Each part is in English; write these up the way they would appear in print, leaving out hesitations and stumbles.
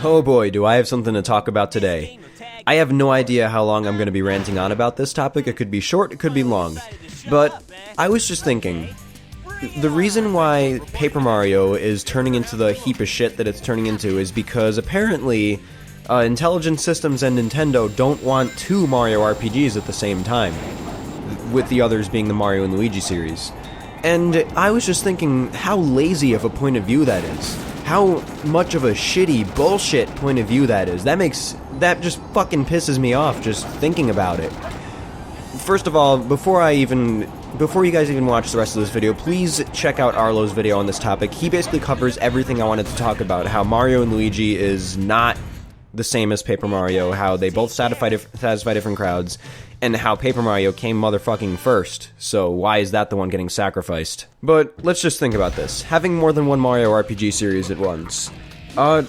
Oh boy, do I have something to talk about today. I have no idea how long I'm going to be ranting on about this topic. It could be short, it could be long. But I was just thinking, the reason why Paper Mario is turning into the heap of shit that it's turning into is because apparently Intelligent Systems and Nintendo don't want two Mario RPGs at the same time, with the others being the Mario and Luigi series. And I was just thinking how lazy of a point of view that is. How much of a shitty bullshit point of view that is. That just fucking pisses me off just thinking about it. First of all, before you guys even watch the rest of this video, please check out Arlo's video on this topic. He basically covers everything I wanted to talk about, how Mario and Luigi is not the same as Paper Mario, how they both satisfy different crowds, and how Paper Mario came motherfucking first, so why is that the one getting sacrificed? But let's just think about this. Having more than one Mario RPG series at once,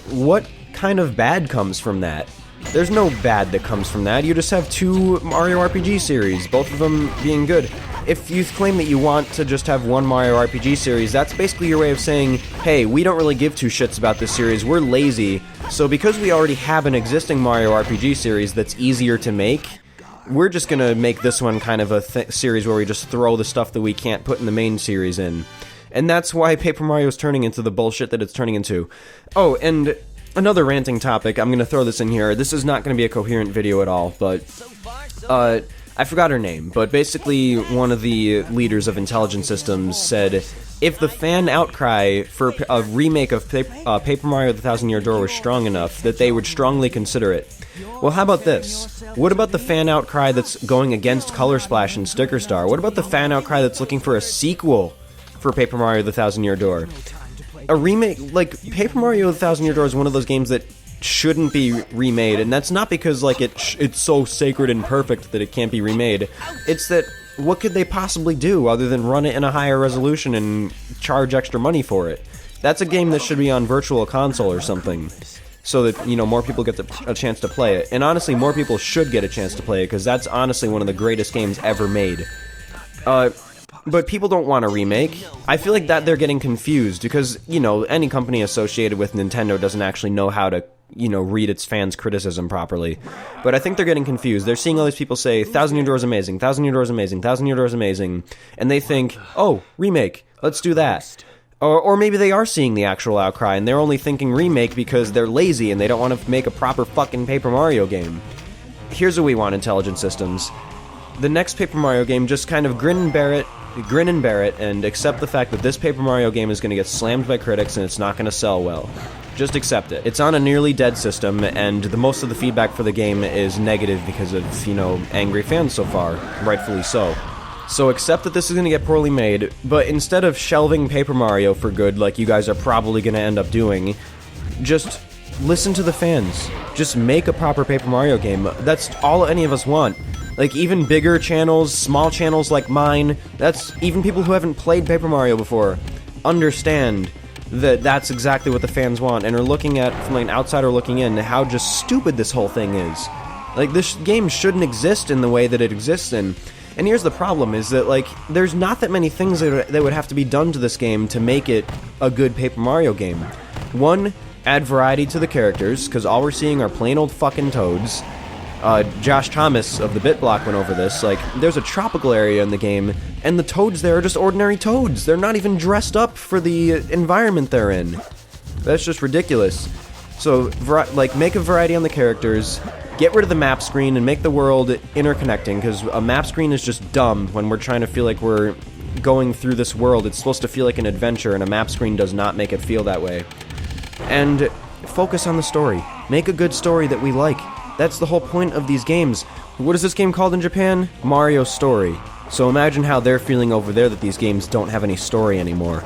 what kind of bad comes from that? There's no bad that comes from that. You just have two Mario RPG series, both of them being good. If you claim that you want to just have one Mario RPG series, that's basically your way of saying, hey, we don't really give two shits about this series, we're lazy, so because we already have an existing Mario RPG series that's easier to make, we're just gonna make this one kind of a series where we just throw the stuff that we can't put in the main series in. And that's why Paper Mario is turning into the bullshit that it's turning into. Oh, and another ranting topic, I'm gonna throw this in here. This is not gonna be a coherent video at all, but I forgot her name, but basically one of the leaders of Intelligent Systems said if the fan outcry for a remake of Paper Mario The Thousand Year Door was strong enough, that they would strongly consider it. Well, how about this? What about the fan outcry that's going against Color Splash and Sticker Star? What about the fan outcry that's looking for a sequel for Paper Mario The Thousand Year Door? A remake, like, Paper Mario The Thousand Year Door is one of those games that shouldn't be remade, and that's not because, like, it's so sacred and perfect that it can't be remade. It's that, what could they possibly do other than run it in a higher resolution and charge extra money for it? That's a game that should be on Virtual Console or something, so that, you know, more people get a chance to play it. And honestly, more people should get a chance to play it, because that's honestly one of the greatest games ever made. But people don't want a remake. I feel like that they're getting confused, because, you know, any company associated with Nintendo doesn't actually know how to, you know, read its fans' criticism properly. But I think they're getting confused. They're seeing all these people say, Thousand Year Door is amazing, Thousand Year Door is amazing, Thousand Year Door is amazing, and they think, oh, remake, let's do that. Or maybe they are seeing the actual outcry, and they're only thinking remake because they're lazy and they don't want to make a proper fucking Paper Mario game. Here's what we want, Intelligent Systems. The next Paper Mario game, just kind of grin and bear it, and accept the fact that this Paper Mario game is going to get slammed by critics and it's not going to sell well. Just accept it. It's on a nearly dead system, and most of the feedback for the game is negative because of, you know, angry fans so far, rightfully so. So accept that this is going to get poorly made, but instead of shelving Paper Mario for good like you guys are probably going to end up doing, just listen to the fans. Just make a proper Paper Mario game. That's all any of us want. Like, even bigger channels, small channels like mine, that's even people who haven't played Paper Mario before, understand that that's exactly what the fans want, and are looking at, from like an outsider looking in, how just stupid this whole thing is. Like, this game shouldn't exist in the way that it exists in. And here's the problem, is that, like, there's not that many things that would have to be done to this game to make it a good Paper Mario game. One, add variety to the characters, because all we're seeing are plain old fucking toads. Josh Thomas of the BitBlock went over this. Like, there's a tropical area in the game, and the toads there are just ordinary toads. They're not even dressed up for the environment they're in. That's just ridiculous. So, make a variety on the characters, get rid of the map screen, and make the world interconnecting, because a map screen is just dumb when we're trying to feel like we're going through this world. It's supposed to feel like an adventure, and a map screen does not make it feel that way. And focus on the story. Make a good story that we like. That's the whole point of these games. What is this game called in Japan? Mario Story. So imagine how they're feeling over there that these games don't have any story anymore.